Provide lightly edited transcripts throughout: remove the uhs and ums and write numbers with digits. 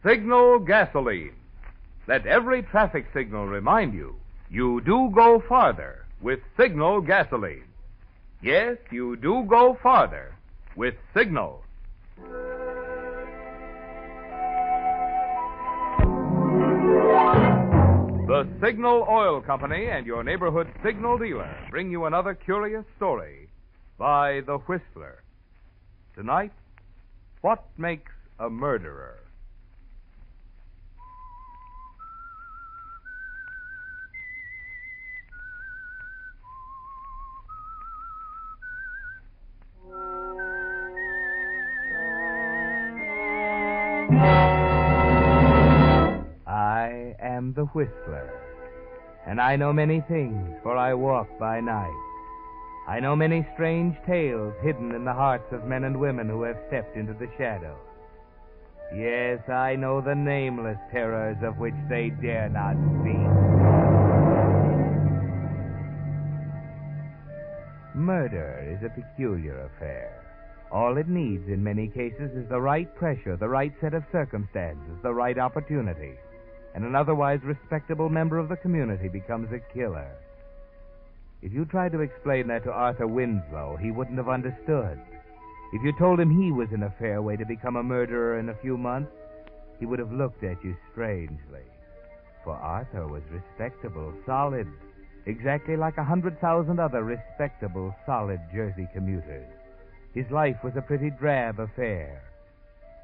Signal gasoline. Let every traffic signal remind you, you do go farther with Signal gasoline. Yes, you do go farther with Signal. The Signal Oil Company and your neighborhood signal dealer bring you another curious story by The Whistler. Tonight, what makes a murderer? I am the Whistler, and I know many things, for I walk by night. I know many strange tales hidden in the hearts of men and women who have stepped into the shadows. Yes, I know the nameless terrors of which they dare not speak. Murder is a peculiar affair. All it needs in many cases is the right pressure, the right set of circumstances, the right opportunity, and an otherwise respectable member of the community becomes a killer. If you tried to explain that to Arthur Winslow, he wouldn't have understood. If you told him he was in a fair way to become a murderer in a few months, he would have looked at you strangely. For Arthur was respectable, solid, exactly like 100,000 other respectable, solid Jersey commuters. His life was a pretty drab affair.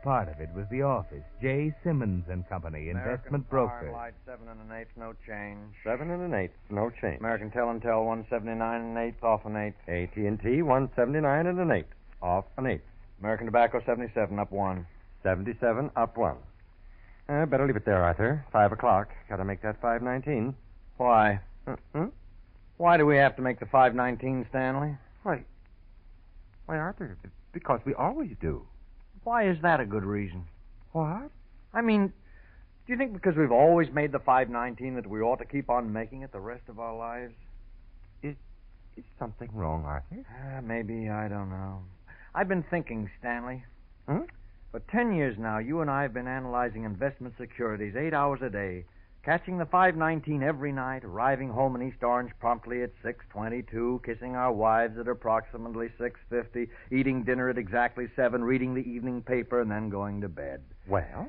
Part of it was the office, J. Simmons and Company, investment brokers. Light 7 1/8, no change. 7 1/8, no change. American Tell and Tell 179 1/8, off an 8. AT&T 179 1/8, off an 8. American Tobacco 77, up 1. 77, up 1. Better leave it there, Arthur. 5 o'clock. Got to make that 5:19. Why? Hmm? Why do we have to make the 5:19, Stanley? Why, Arthur, because we always do. Why is that a good reason? What? I mean, do you think because we've always made the 5:19 that we ought to keep on making it the rest of our lives? Is something wrong, Arthur? Maybe, I don't know. I've been thinking, Stanley. Hmm? For 10 years now, you and I have been analyzing investment securities 8 hours a day, catching the 5:19 every night, arriving home in East Orange promptly at 6:22, kissing our wives at approximately 6:50, eating dinner at exactly 7, reading the evening paper, and then going to bed. Well,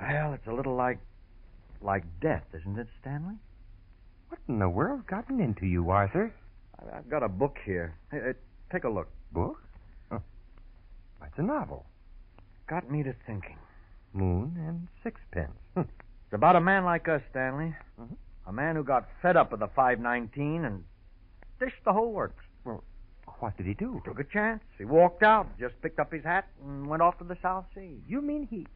it's a little like death, isn't it, Stanley? what in the world's gotten into you, Arthur? I've got a book here. Hey, take a look. Book? Oh, it's a novel. Got me to thinking. Moon and Sixpence. It's about a man like us, Stanley. Mhm. A man who got fed up with the 5:19 and dished the whole works. Well, what did he do? Took a chance. He walked out, just picked up his hat, and went off to the South Seas. You mean he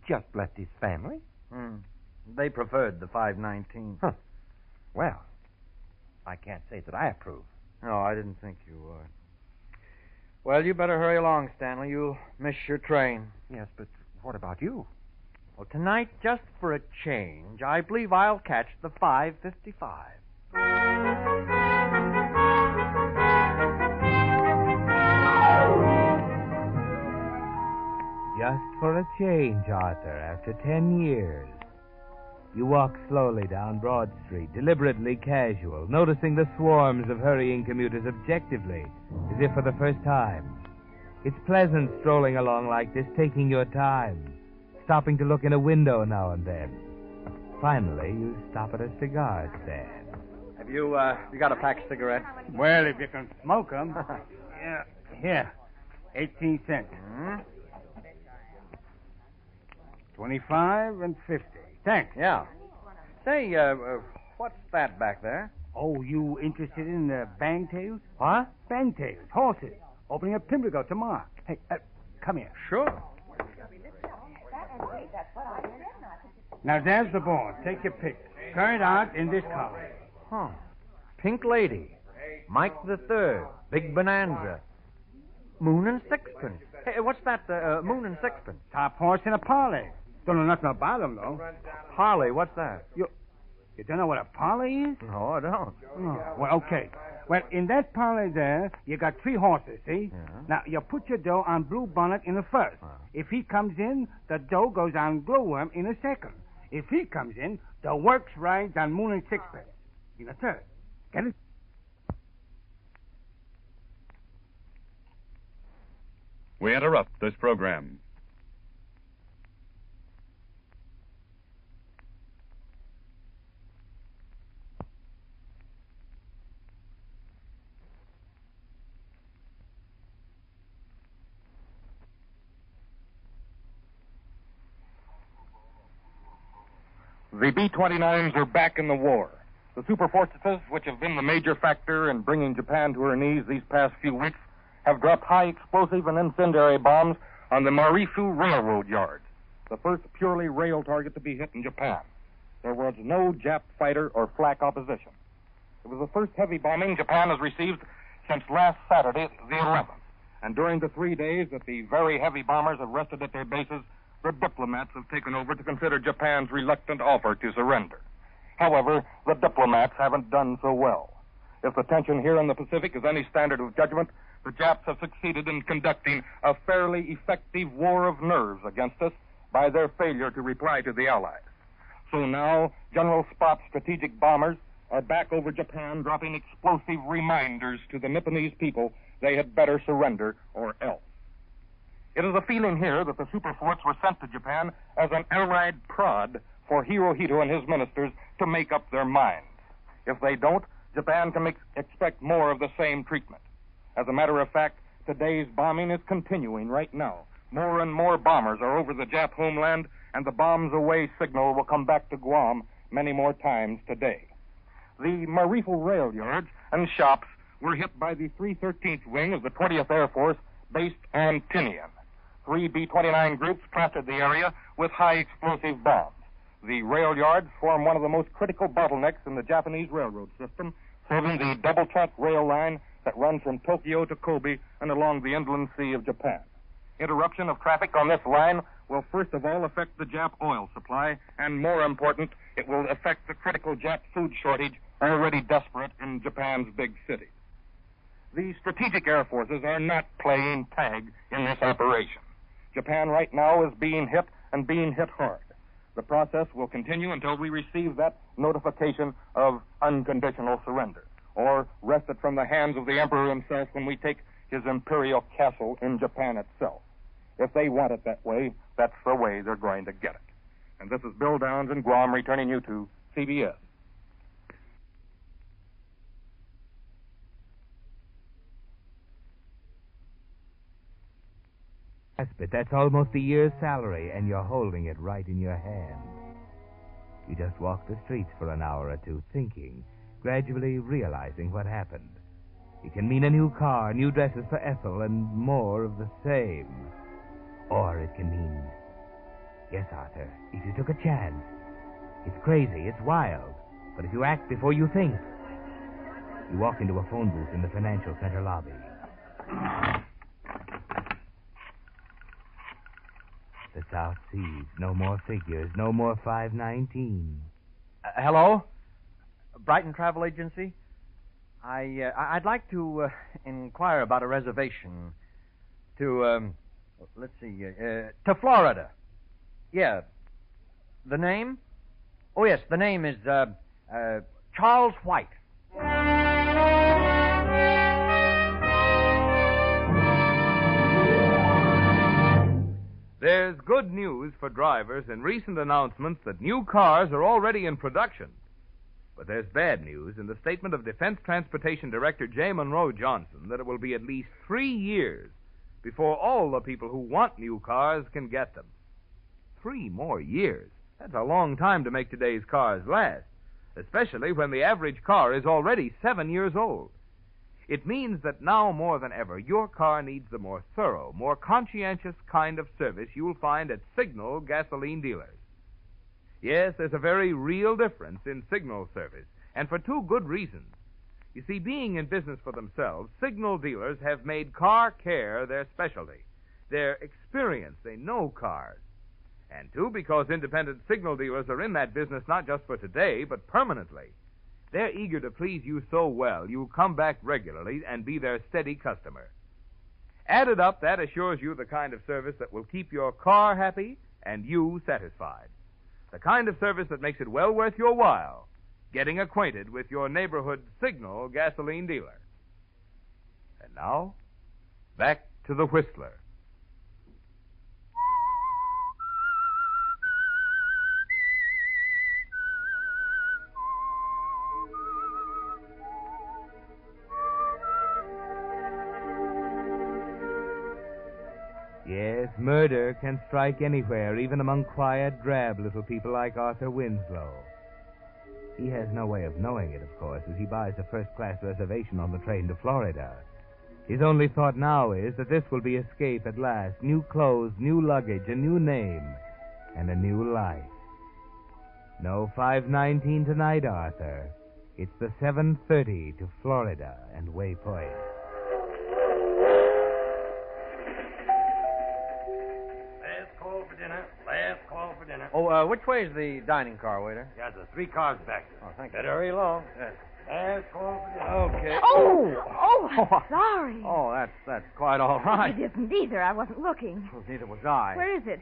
just left his family? They preferred the 5:19. Huh. Well, I can't say that I approve. No, I didn't think you would. Well, you better hurry along, Stanley. You'll miss your train. Yes, but what about you? Well, tonight, just for a change, I believe I'll catch the 5:55. Just for a change, Arthur, after 10 years. You walk slowly down Broad Street, deliberately casual, noticing the swarms of hurrying commuters objectively, as if for the first time. It's pleasant strolling along like this, taking your time, stopping to look in a window now and then. Finally, you stop at a cigar stand. Have you got a pack of cigarettes? Well, if you can smoke 'em. Yeah, here. 18 cents. 25 and 50. Thanks. Yeah. Say, what's that back there? Oh, you interested in bangtails? Huh? Bangtails, horses. Opening a Pimlico tomorrow. Hey, come here. Sure. Now, there's the board. Take your pick. Current out in this column. Huh. Pink Lady. Mike the Third. Big Bonanza. Moon and Sixpence. Hey, what's that, Moon and Sixpence? Top horse in a parlay. Don't know nothing about them, though. Harley, what's that? You don't know what a parlor is? No, I don't. Oh, well, okay. Well, in that parlor there, you got 3 horses, see? Yeah. Now, you put your dough on Blue Bonnet in the first. If he comes in, the dough goes on Glowworm in the second. If he comes in, the works rides on Moon and Sixpence in the third. Get it? We interrupt this program. The B-29s are back in the war. The superfortresses, which have been the major factor in bringing Japan to her knees these past few weeks, have dropped high explosive and incendiary bombs on the Marifu Railroad Yard, the first purely rail target to be hit in Japan. There was no Jap fighter or flak opposition. It was the first heavy bombing Japan has received since last Saturday, the 11th. And during the 3 days that the very heavy bombers have rested at their bases, the diplomats have taken over to consider Japan's reluctant offer to surrender. However, the diplomats haven't done so well. If the tension here in the Pacific is any standard of judgment, the Japs have succeeded in conducting a fairly effective war of nerves against us by their failure to reply to the Allies. So now, General Spot's strategic bombers are back over Japan, dropping explosive reminders to the Nipponese people they had better surrender or else. It is a feeling here that the superforts were sent to Japan as an allied prod for Hirohito and his ministers to make up their minds. If they don't, Japan can expect more of the same treatment. As a matter of fact, today's bombing is continuing right now. More and more bombers are over the Jap homeland, and the bombs away signal will come back to Guam many more times today. The Marifu rail yards and shops were hit by the 313th Wing of the 20th Air Force based on Tinian. 3 B-29 groups plastered the area with high explosive bombs. The rail yards form one of the most critical bottlenecks in the Japanese railroad system, serving the double-track rail line that runs from Tokyo to Kobe and along the inland sea of Japan. Interruption of traffic on this line will first of all affect the Jap oil supply, and more important, it will affect the critical Jap food shortage already desperate in Japan's big cities. The strategic air forces are not playing tag in this operation. Japan right now is being hit and being hit hard. The process will continue until we receive that notification of unconditional surrender, or wrest it from the hands of the emperor himself when we take his imperial castle in Japan itself. If they want it that way, that's the way they're going to get it. And this is Bill Downs in Guam returning you to CBS. Yes, but that's almost a year's salary, and you're holding it right in your hand. You just walk the streets for an hour or two, thinking, gradually realizing what happened. It can mean a new car, new dresses for Ethel, and more of the same. Or it can mean, yes, Arthur, if you took a chance. It's crazy, it's wild, but if you act before you think. You walk into a phone booth in the financial center lobby. The South Seas, no more figures, no more 519. Hello? Brighton Travel Agency? I'd like to inquire about a reservation to, let's see, to Florida. Yeah. The name? Oh, yes, the name is, Charles White. There's good news for drivers in recent announcements that new cars are already in production. But there's bad news in the statement of Defense Transportation Director J. Monroe Johnson that it will be at least 3 years before all the people who want new cars can get them. 3 more years. That's a long time to make today's cars last, especially when the average car is already 7 years old. It means that now more than ever, your car needs the more thorough, more conscientious kind of service you'll find at Signal gasoline dealers. Yes, there's a very real difference in Signal service, and for 2 good reasons. You see, being in business for themselves, Signal dealers have made car care their specialty. Their experience, they know cars. And two, because independent signal dealers are in that business not just for today, but permanently. They're eager to please you so well, you'll come back regularly and be their steady customer. Added up, that assures you the kind of service that will keep your car happy and you satisfied. The kind of service that makes it well worth your while, getting acquainted with your neighborhood Signal gasoline dealer. And now, back to the Whistler. Yes, murder can strike anywhere, even among quiet, drab little people like Arthur Winslow. He has no way of knowing it, of course, as he buys a first-class reservation on the train to Florida. His only thought now is that this will be escape at last. New clothes, new luggage, a new name, and a new life. No 5:19 tonight, Arthur. It's the 7:30 to Florida and Waypoint. Oh, which way is the dining car, waiter? Yeah, the 3 cars back. Oh, thank you. Better hurry along. Last call for dinner. Okay. Oh, I'm sorry. Oh, that's quite all right. It isn't either. I wasn't looking. Well, neither was I. Where is it?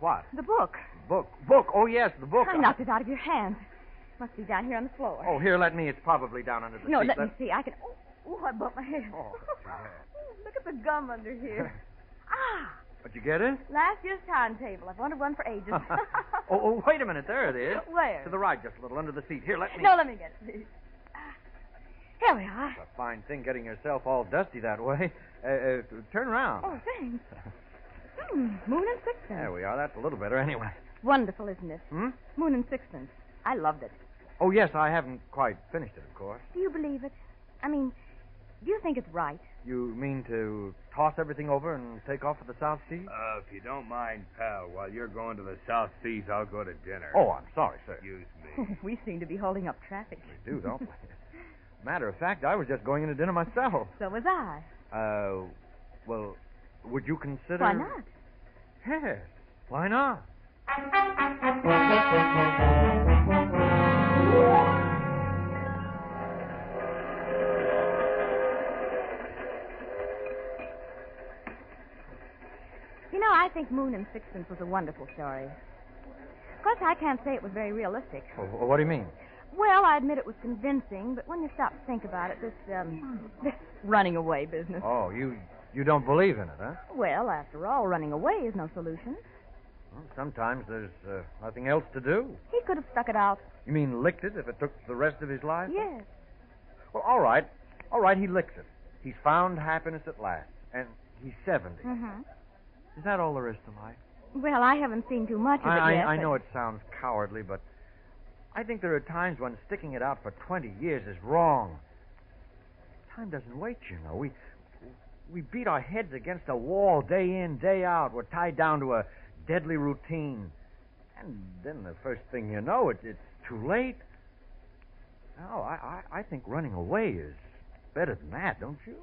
What? The book. Book. Oh, yes, the book. I knocked it out of your hand. Must be down here on the floor. Oh, here, let me. It's probably down under the No, seat. let me see. I can... Oh, I bumped my head. Oh, Look at the gum under here. Did you get it? Last year's timetable. I've wanted one for ages. oh, wait a minute. There it is. Where? To the right, just a little, under the seat. Here, let me... No, let me get it, please. Here we are. It's a fine thing getting yourself all dusty that way. Turn around. Oh, thanks. Moon and Sixpence. There we are. That's a little better anyway. Wonderful, isn't it? Hmm? Moon and Sixpence. I loved it. Oh, yes, I haven't quite finished it, of course. Do you believe it? I mean, do you think it's right? You mean to toss everything over and take off for the South Seas? If you don't mind, pal, while you're going to the South Seas, I'll go to dinner. Oh, I'm sorry, sir. Excuse me. We seem to be holding up traffic. We do, don't we? Matter of fact, I was just going into dinner myself. So was I. Well, would you consider... Why not? Yes, why not? You know, I think Moon and Sixpence was a wonderful story. Of course, I can't say it was very realistic. Oh, what do you mean? Well, I admit it was convincing, but when you stop to think about it, this running away business. Oh, you don't believe in it, huh? Well, after all, running away is no solution. Well, sometimes there's nothing else to do. He could have stuck it out. You mean licked it if it took the rest of his life? Yes. Well, all right. All right, he licks it. He's found happiness at last, and he's 70. Mm-hmm. Is that all there is to life? Well, I haven't seen too much of it yet. I know it sounds cowardly, but I think there are times when sticking it out for 20 years is wrong. Time doesn't wait, you know. We beat our heads against a wall day in, day out. We're tied down to a deadly routine. And then the first thing you know, it's too late. No, I think running away is better than that, don't you?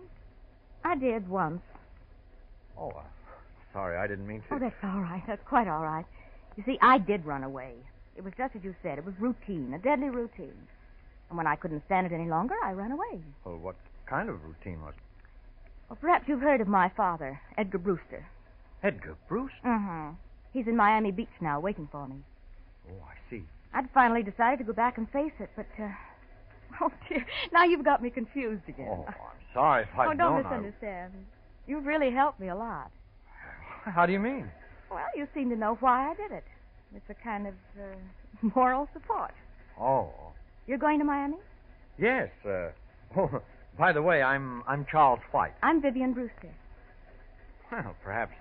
I did once. Oh, sorry, I didn't mean to. Oh, that's all right. That's quite all right. You see, I did run away. It was just as you said. It was routine, a deadly routine. And when I couldn't stand it any longer, I ran away. Well, what kind of routine was it? Well, perhaps you've heard of my father, Edgar Brewster. Edgar Brewster? Mm-hmm. He's in Miami Beach now, waiting for me. Oh, I see. I'd finally decided to go back and face it, but, oh, dear. Now you've got me confused again. Oh, I'm sorry if I'd don't known misunderstand. You've really helped me a lot. How do you mean? Well, you seem to know why I did it. It's a kind of moral support. Oh. You're going to Miami? Yes. Oh, by the way, I'm Charles White. I'm Vivian Brewster. Well, perhaps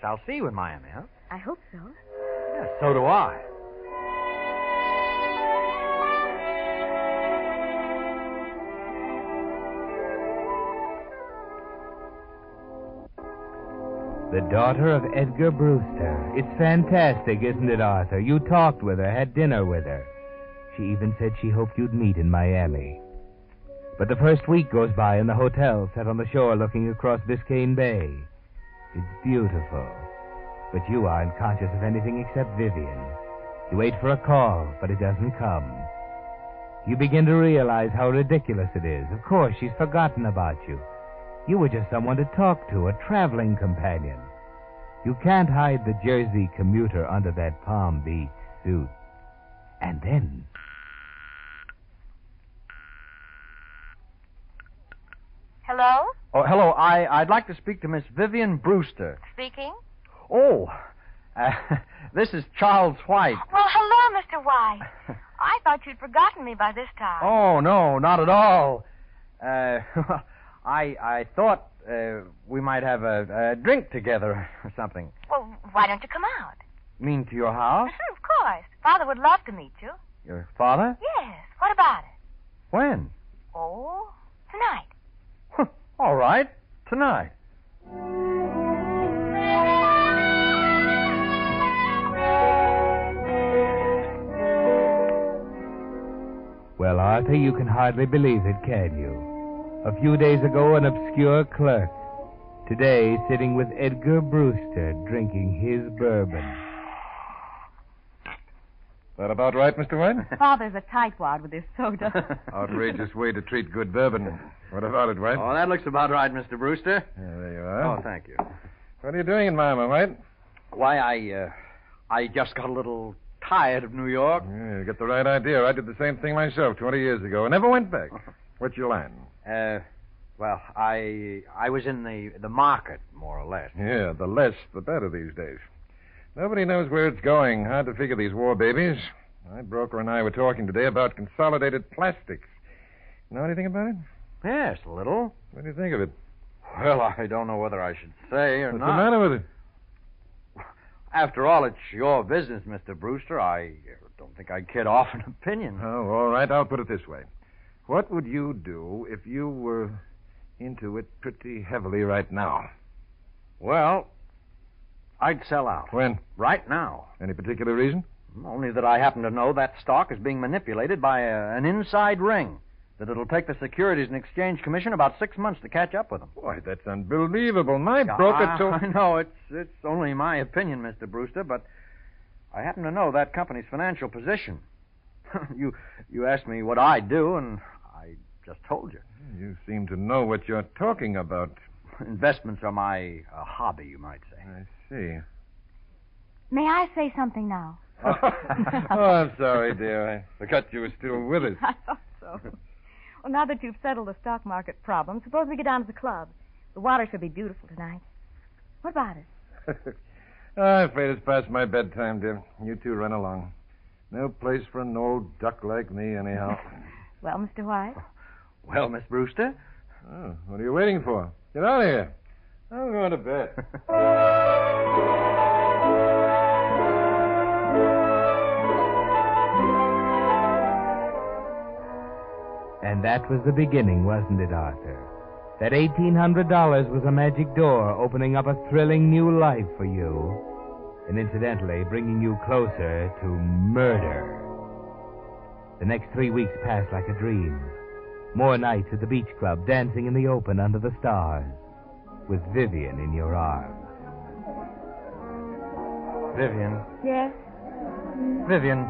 I'll see you in Miami, huh? I hope so. Yes, so do I. The daughter of Edgar Brewster. It's fantastic, isn't it, Arthur? You talked with her, had dinner with her. She even said she hoped you'd meet in Miami. But the first week goes by in the hotel set on the shore looking across Biscayne Bay. It's beautiful. But you aren't conscious of anything except Vivian. You wait for a call, but it doesn't come. You begin to realize how ridiculous it is. Of course, she's forgotten about you. You were just someone to talk to, a traveling companion. You can't hide the Jersey commuter under that Palm Beach suit. And then... Hello? Oh, hello. I'd like to speak to Miss Vivian Brewster. Speaking? Oh, this is Charles White. Well, hello, Mr. White. I thought you'd forgotten me by this time. Oh, no, not at all. I thought we might have a drink together or something. Well, why don't you come out? Mean to your house? Of course. Father would love to meet you. Your father? Yes. What about it? When? Oh, tonight. All right. Tonight. Well, Arthur, you can hardly believe it, can you? A few days ago, an obscure clerk. Today, sitting with Edgar Brewster, drinking his bourbon. That about right, Mr. White? Father's a tightwad with his soda. Outrageous way to treat good bourbon. What about it, White? Oh, that looks about right, Mr. Brewster. Yeah, there you are. Oh, thank you. What are you doing in Miami, White? Why, I just got a little tired of New York. Yeah, you got the right idea. I did the same thing myself 20 years ago and never went back. What's your line? Well, I was in the market, more or less. Yeah, the less, the better these days. Nobody knows where it's going. Hard to figure these war babies. My broker and I were talking today about consolidated plastics. Know anything about it? Yes, a little. What do you think of it? Well, I don't know whether I should say or What's not. the matter with it? After all, it's your business, Mr. Brewster. I don't think I'd kid off an opinion. Oh, all right. I'll put it this way. What would you do if you were into it pretty heavily right now? Well, I'd sell out. When? Right now. Any particular reason? Only that I happen to know that stock is being manipulated by an inside ring. That it'll take the Securities and Exchange Commission about 6 months to catch up with them. Boy, that's unbelievable. My broker told... I know, it's only my opinion, Mr. Brewster, but I happen to know that company's financial position. You asked me what I do, and I just told you. You seem to know what you're talking about. Investments are my hobby, you might say. I see. May I say something now? Oh, I'm sorry, dear. I forgot you were still with us. I thought so. Well, now that you've settled the stock market problem, suppose we get down to the club. The water should be beautiful tonight. What about it? I'm afraid it's past my bedtime, dear. You two run along. No place for an old duck like me, anyhow. Well, Mr. White? Well, Miss Brewster? Oh, what are you waiting for? Get out of here. I'm going to bed. And that was the beginning, wasn't it, Arthur? That $1,800 was a magic door opening up a thrilling new life for you, and incidentally bringing you closer to murder. The next 3 weeks passed like a dream. More nights at the beach club, dancing in the open under the stars, with Vivian in your arms. Vivian. Yes? Vivian,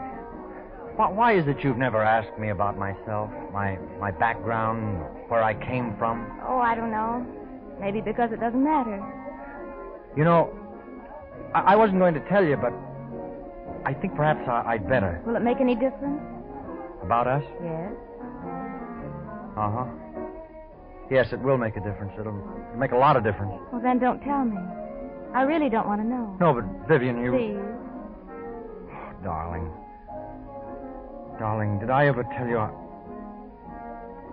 why is it you've never asked me about myself, my background, where I came from? Oh, I don't know. Maybe because it doesn't matter. You know, I wasn't going to tell you, but I think perhaps I'd better. Will it make any difference? About us? Yes. Uh-huh. Yes, it will make a difference. It'll make a lot of difference. Well, then don't tell me. I really don't want to know. No, but Vivian, you... Please. Oh, darling. Darling, did I ever tell you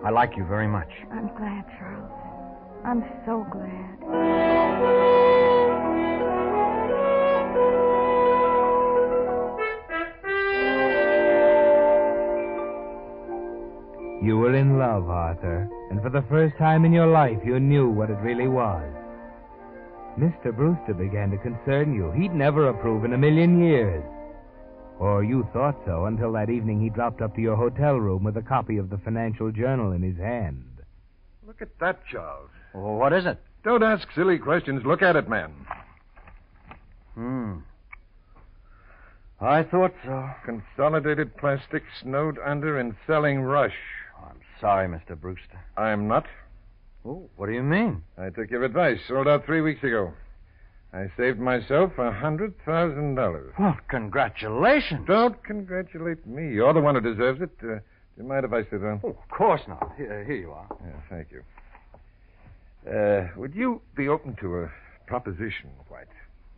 I like you very much? I'm glad, Charles. I'm so glad. You were in love, Arthur, and for the first time in your life you knew what it really was. Mr. Brewster began to concern you. He'd never approve in a million years. Or you thought so until that evening he dropped up to your hotel room with a copy of the Financial Journal in his hand. Look at that, Charles. Well, what is it? Don't ask silly questions. Look at it, man. I thought so. Consolidated Plastics, snowed under and selling rush. Oh, I'm sorry, Mr. Brewster. I'm not. Oh, what do you mean? I took your advice. Sold out 3 weeks ago. I saved myself $100,000. Well, congratulations. Don't congratulate me. You're the one who deserves it. Do you mind if I sit down? Oh, of course not. Here you are. Yeah, thank you. Would you be open to a proposition, White?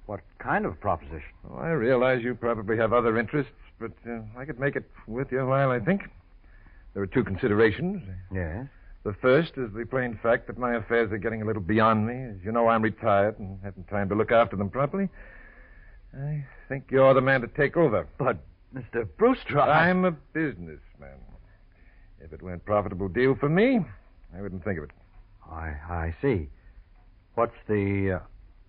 What kind of proposition? Oh, I realize you probably have other interests, but I could make it worth your while, I think. There are 2 considerations. Yes? The first is the plain fact that my affairs are getting a little beyond me. As you know, I'm retired and haven't time to look after them properly. I think you're the man to take over. But, Mr. Brewster, I'm a businessman. If it weren't a profitable deal for me, I wouldn't think of it. I see. What's the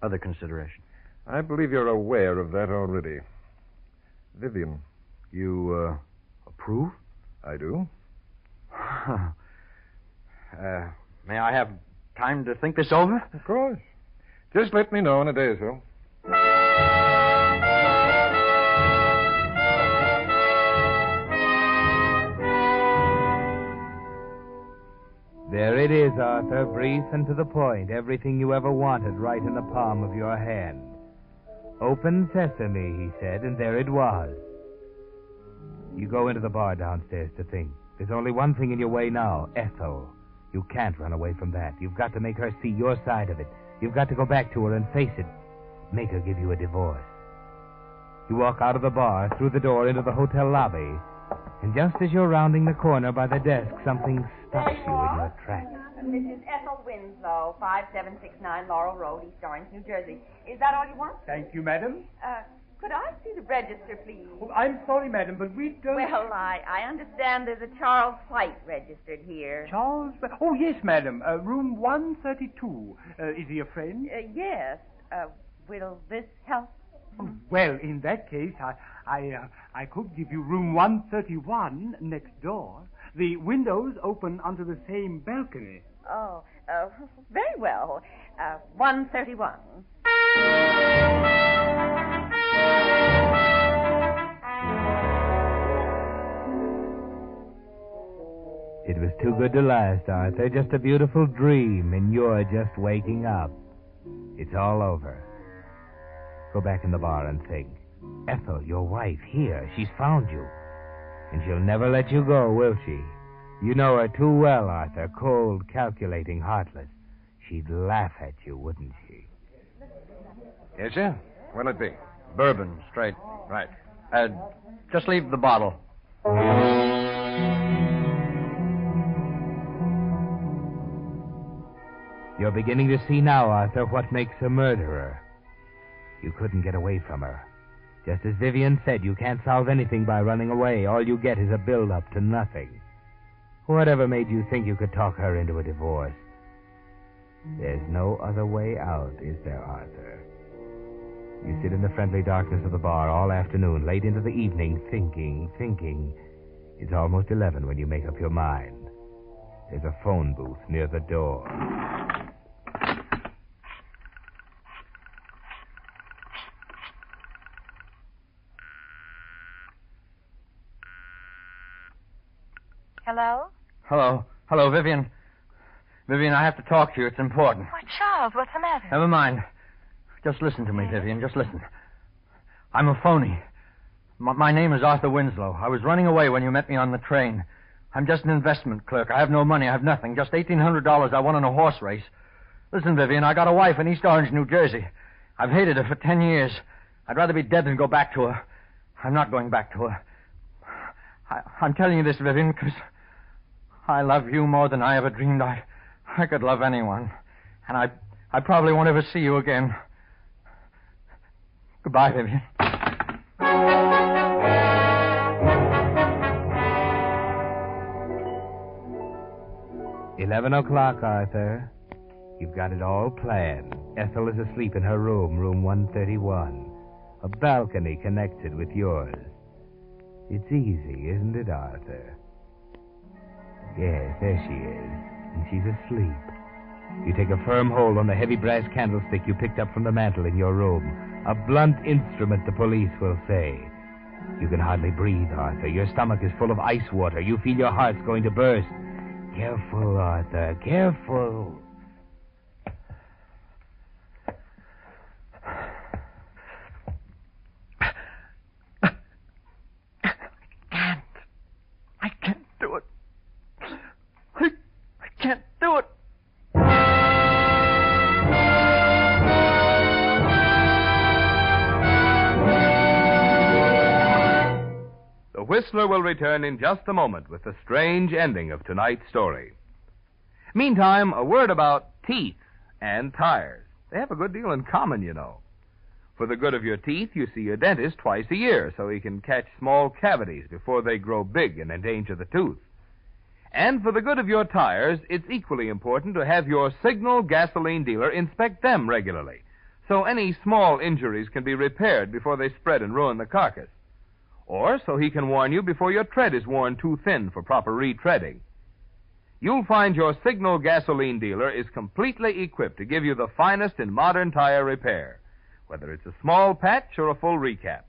other consideration? I believe you're aware of that already. Vivian. You approve? I do. May I have time to think this over? Of course. Just let me know in a day or so. There it is, Arthur, brief and to the point. Everything you ever wanted right in the palm of your hand. Open sesame, he said, and there it was. You go into the bar downstairs to think. There's only one thing in your way now, Ethel. You can't run away from that. You've got to make her see your side of it. You've got to go back to her and face it. Make her give you a divorce. You walk out of the bar, through the door, into the hotel lobby. And just as you're rounding the corner by the desk, something stops you in your tracks. This is Ethel Winslow, 5769 Laurel Road, East Orange, New Jersey. Is that all you want? Thank you, madam. Could I see the register, please? Oh, I'm sorry, madam, but we don't... Well, I understand there's a Charles White registered here. Charles? Oh, yes, madam. Room 132. Is he a friend? Yes. Will this help? Oh, well, in that case, I could give you room 131 next door. The windows open onto the same balcony. Oh, very well. 131. It was too good to last, Arthur. Just a beautiful dream, and you're just waking up. It's all over. Go back in the bar and think. Ethel, your wife, here. She's found you. And she'll never let you go, will she? You know her too well, Arthur. Cold, calculating, heartless. She'd laugh at you, wouldn't she? Yes, sir? What'll it be? Bourbon, straight. Right. Just leave the bottle. You're beginning to see now, Arthur, what makes a murderer. You couldn't get away from her. Just as Vivian said, you can't solve anything by running away. All you get is a build-up to nothing. Whatever made you think you could talk her into a divorce? There's no other way out, is there, Arthur? You sit in the friendly darkness of the bar all afternoon, late into the evening, thinking. It's almost 11 when you make up your mind. There's a phone booth near the door. Hello? Hello, Vivian. Vivian, I have to talk to you. It's important. Why, Charles, what's the matter? Never mind. Just listen to me, Vivian. Just listen. I'm a phony. My name is Arthur Winslow. I was running away when you met me on the train. I'm just an investment clerk. I have no money. I have nothing. Just $1,800 I won in a horse race. Listen, Vivian, I got a wife in East Orange, New Jersey. I've hated her for 10 years. I'd rather be dead than go back to her. I'm not going back to her. I'm telling you this, Vivian, because I love you more than I ever dreamed I could love anyone. And I probably won't ever see you again. Goodbye, Vivian. 11 o'clock, Arthur. You've got it all planned. Ethel is asleep in her room, room 131. A balcony connected with yours. It's easy, isn't it, Arthur? Yes, there she is. And she's asleep. You take a firm hold on the heavy brass candlestick you picked up from the mantel in your room. A blunt instrument, the police will say. You can hardly breathe, Arthur. Your stomach is full of ice water. You feel your heart's going to burst. Careful, Arthur. Careful. I can't do it. I can't do it. The Whistler will return in just a moment with the strange ending of tonight's story. Meantime, a word about teeth and tires. They have a good deal in common, you know. For the good of your teeth, you see your dentist twice a year so he can catch small cavities before they grow big and endanger the tooth. And for the good of your tires, it's equally important to have your Signal gasoline dealer inspect them regularly so any small injuries can be repaired before they spread and ruin the carcass. Or so he can warn you before your tread is worn too thin for proper retreading. You'll find your Signal gasoline dealer is completely equipped to give you the finest in modern tire repair, whether it's a small patch or a full recap.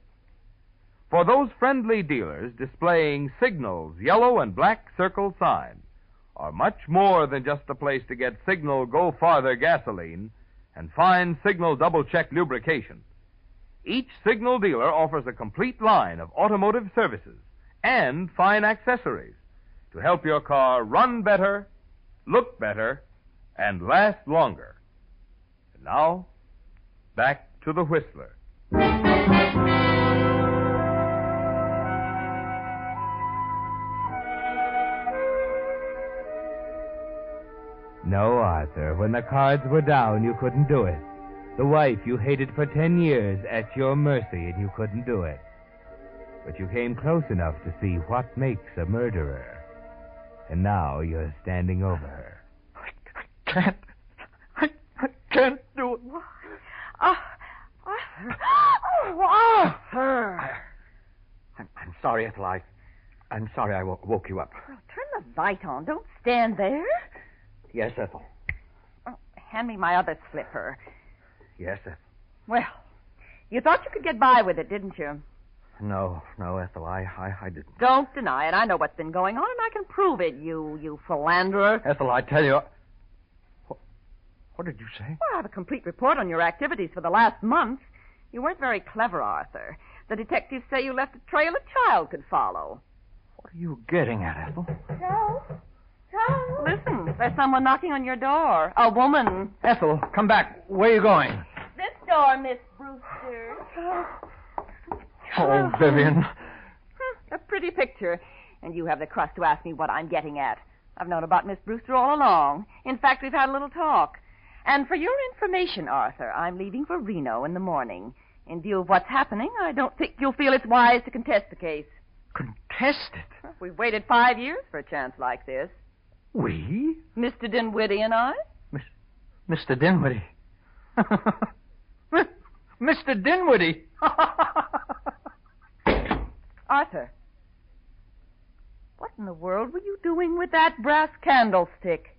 For those friendly dealers displaying Signal's yellow and black circle sign are much more than just a place to get Signal Go Farther gasoline and fine Signal double-check lubrication. Each Signal dealer offers a complete line of automotive services and fine accessories to help your car run better, look better, and last longer. And now, back to the Whistler. No, Arthur. When the cards were down, you couldn't do it. The wife you hated for 10 years at your mercy, and you couldn't do it. But you came close enough to see what makes a murderer. And now you're standing over her. I can't do it. Arthur! I'm sorry, Ethel. I'm sorry I woke you up. Well, turn the light on. Don't stand there. Yes, Ethel. Oh, hand me my other slipper. Yes, Ethel. Well, you thought you could get by with it, didn't you? No, Ethel, I didn't. Don't deny it. I know what's been going on, and I can prove it, you philanderer. Ethel, I tell you... What did you say? Well, I have a complete report on your activities for the last month. You weren't very clever, Arthur. The detectives say you left a trail a child could follow. What are you getting at, Ethel? Charles? Listen, there's someone knocking on your door. A woman. Ethel, come back. Where are you going? This door, Miss Brewster. Oh, Vivian. A pretty picture. And you have the crust to ask me what I'm getting at. I've known about Miss Brewster all along. In fact, we've had a little talk. And for your information, Arthur, I'm leaving for Reno in the morning. In view of what's happening, I don't think you'll feel it's wise to contest the case. Contest it? We've waited 5 years for a chance like this. We? Mr. Dinwiddie and I. Mr. Dinwiddie. Mr. Dinwiddie. Arthur, what in the world were you doing with that brass candlestick?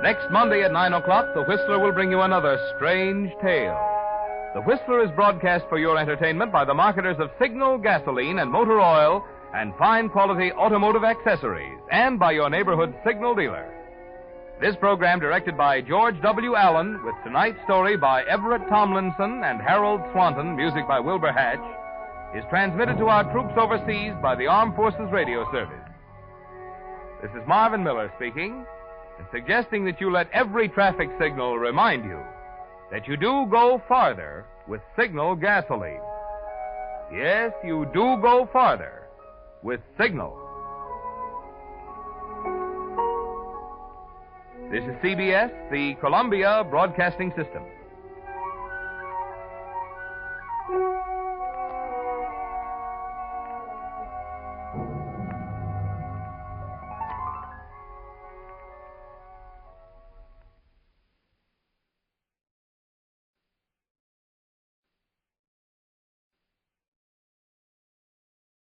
Next Monday at 9 o'clock, The Whistler will bring you another strange tale. The Whistler is broadcast for your entertainment by the marketers of Signal gasoline and motor oil and fine quality automotive accessories, and by your neighborhood Signal dealer. This program, directed by George W. Allen, with tonight's story by Everett Tomlinson and Harold Swanton, music by Wilbur Hatch, is transmitted to our troops overseas by the Armed Forces Radio Service. This is Marvin Miller speaking, and suggesting that you let every traffic signal remind you that you do go farther with Signal gasoline. Yes, you do go farther with Signal. This is CBS, the Columbia Broadcasting System.